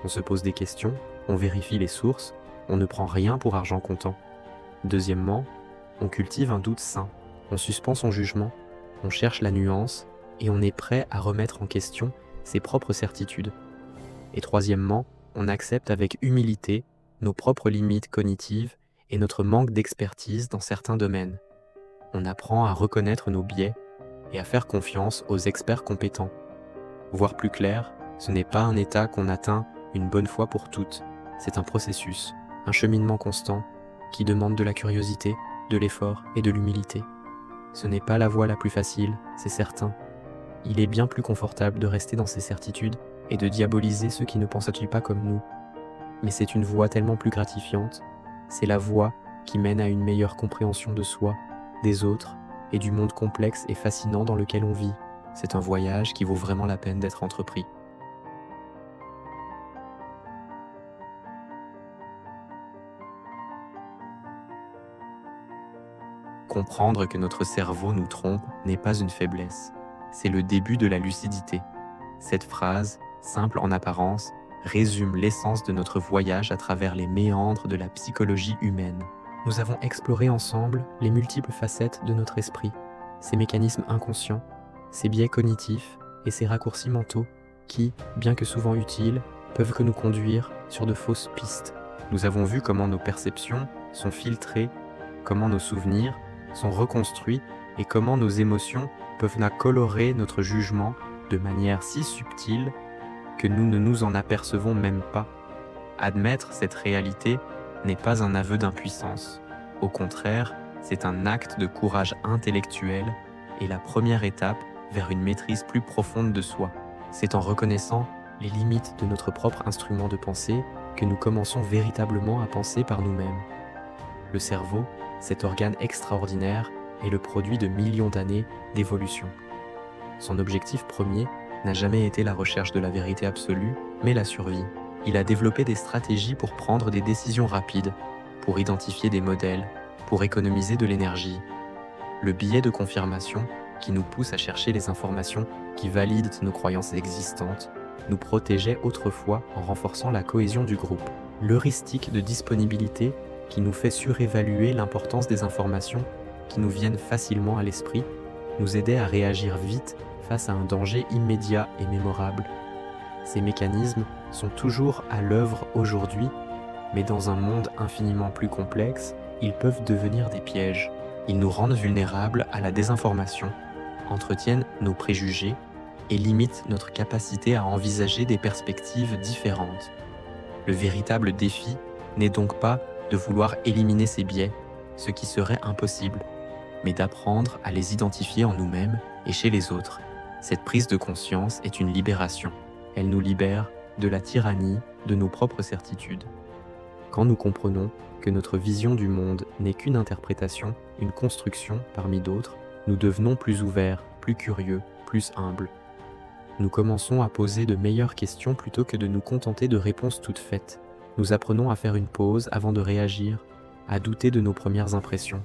On se pose des questions, on vérifie les sources, on ne prend rien pour argent comptant. Deuxièmement, on cultive un doute sain, on suspend son jugement, on cherche la nuance et on est prêt à remettre en question ses propres certitudes. Et troisièmement, on accepte avec humilité nos propres limites cognitives et notre manque d'expertise dans certains domaines. On apprend à reconnaître nos biais et à faire confiance aux experts compétents. Voir plus clair, ce n'est pas un état qu'on atteint une bonne fois pour toutes, c'est un processus, un cheminement constant qui demande de la curiosité, de l'effort et de l'humilité. Ce n'est pas la voie la plus facile, c'est certain. Il est bien plus confortable de rester dans ses certitudes et de diaboliser ceux qui ne pensent pas comme nous. Mais c'est une voie tellement plus gratifiante, c'est la voie qui mène à une meilleure compréhension de soi, des autres et du monde complexe et fascinant dans lequel on vit. C'est un voyage qui vaut vraiment la peine d'être entrepris. Comprendre que notre cerveau nous trompe n'est pas une faiblesse, c'est le début de la lucidité. Cette phrase, simple en apparence, résume l'essence de notre voyage à travers les méandres de la psychologie humaine. Nous avons exploré ensemble les multiples facettes de notre esprit, ses mécanismes inconscients, ses biais cognitifs et ses raccourcis mentaux qui, bien que souvent utiles, peuvent que nous conduire sur de fausses pistes. Nous avons vu comment nos perceptions sont filtrées comment nos souvenirs sont reconstruits et comment nos émotions peuvent colorer notre jugement de manière si subtile que nous ne nous en apercevons même pas. Admettre cette réalité n'est pas un aveu d'impuissance. Au contraire, c'est un acte de courage intellectuel et la première étape vers une maîtrise plus profonde de soi. C'est en reconnaissant les limites de notre propre instrument de pensée que nous commençons véritablement à penser par nous-mêmes. Le cerveau, cet organe extraordinaire, est le produit de millions d'années d'évolution. Son objectif premier n'a jamais été la recherche de la vérité absolue, mais la survie. Il a développé des stratégies pour prendre des décisions rapides, pour identifier des modèles, pour économiser de l'énergie. Le biais de confirmation, qui nous pousse à chercher les informations qui valident nos croyances existantes, nous protégeait autrefois en renforçant la cohésion du groupe. L'heuristique de disponibilité, qui nous fait surévaluer l'importance des informations qui nous viennent facilement à l'esprit, nous aidait à réagir vite face à un danger immédiat et mémorable. Ces mécanismes sont toujours à l'œuvre aujourd'hui, mais dans un monde infiniment plus complexe, ils peuvent devenir des pièges. Ils nous rendent vulnérables à la désinformation, entretiennent nos préjugés et limitent notre capacité à envisager des perspectives différentes. Le véritable défi n'est donc pas de vouloir éliminer ces biais, ce qui serait impossible, mais d'apprendre à les identifier en nous-mêmes et chez les autres. Cette prise de conscience est une libération. Elle nous libère de la tyrannie de nos propres certitudes. Quand nous comprenons que notre vision du monde n'est qu'une interprétation, une construction parmi d'autres, nous devenons plus ouverts, plus curieux, plus humbles. Nous commençons à poser de meilleures questions plutôt que de nous contenter de réponses toutes faites. Nous apprenons à faire une pause avant de réagir, à douter de nos premières impressions,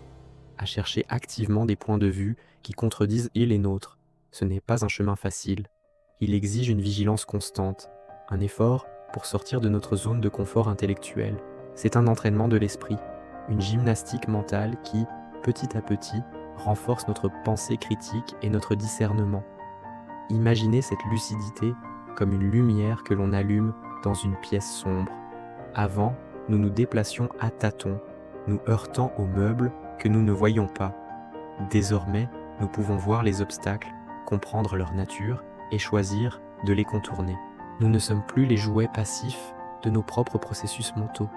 à chercher activement des points de vue qui contredisent les nôtres. Ce n'est pas un chemin facile. Il exige une vigilance constante, un effort pour sortir de notre zone de confort intellectuel. C'est un entraînement de l'esprit, une gymnastique mentale qui, petit à petit, renforce notre pensée critique et notre discernement. Imaginez cette lucidité comme une lumière que l'on allume dans une pièce sombre. Avant, nous nous déplacions à tâtons, nous heurtant aux meubles que nous ne voyions pas. Désormais, nous pouvons voir les obstacles, comprendre leur nature et choisir de les contourner. Nous ne sommes plus les jouets passifs de nos propres processus mentaux.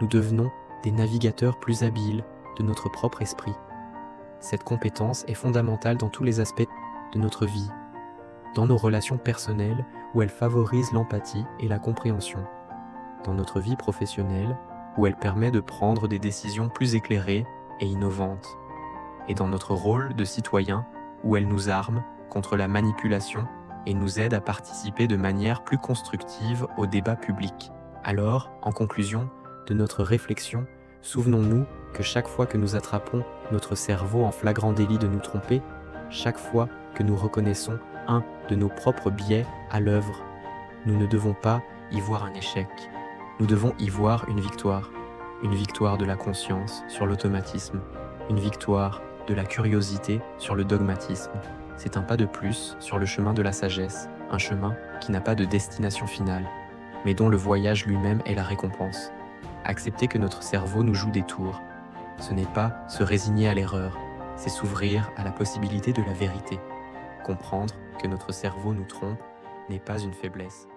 Nous devenons des navigateurs plus habiles de notre propre esprit. Cette compétence est fondamentale dans tous les aspects de notre vie, dans nos relations personnelles où elle favorise l'empathie et la compréhension, dans notre vie professionnelle où elle permet de prendre des décisions plus éclairées et innovantes, et dans notre rôle de citoyen où elle nous arme contre la manipulation et nous aide à participer de manière plus constructive au débat public. Alors, en conclusion de notre réflexion, souvenons-nous que chaque fois que nous attrapons notre cerveau en flagrant délit de nous tromper, chaque fois que nous reconnaissons un de nos propres biais à l'œuvre, nous ne devons pas y voir un échec. Nous devons y voir une victoire de la conscience sur l'automatisme, une victoire de la curiosité sur le dogmatisme. C'est un pas de plus sur le chemin de la sagesse, un chemin qui n'a pas de destination finale, mais dont le voyage lui-même est la récompense. Accepter que notre cerveau nous joue des tours, ce n'est pas se résigner à l'erreur, c'est s'ouvrir à la possibilité de la vérité. Comprendre que notre cerveau nous trompe n'est pas une faiblesse,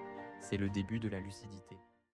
c'est le début de la lucidité.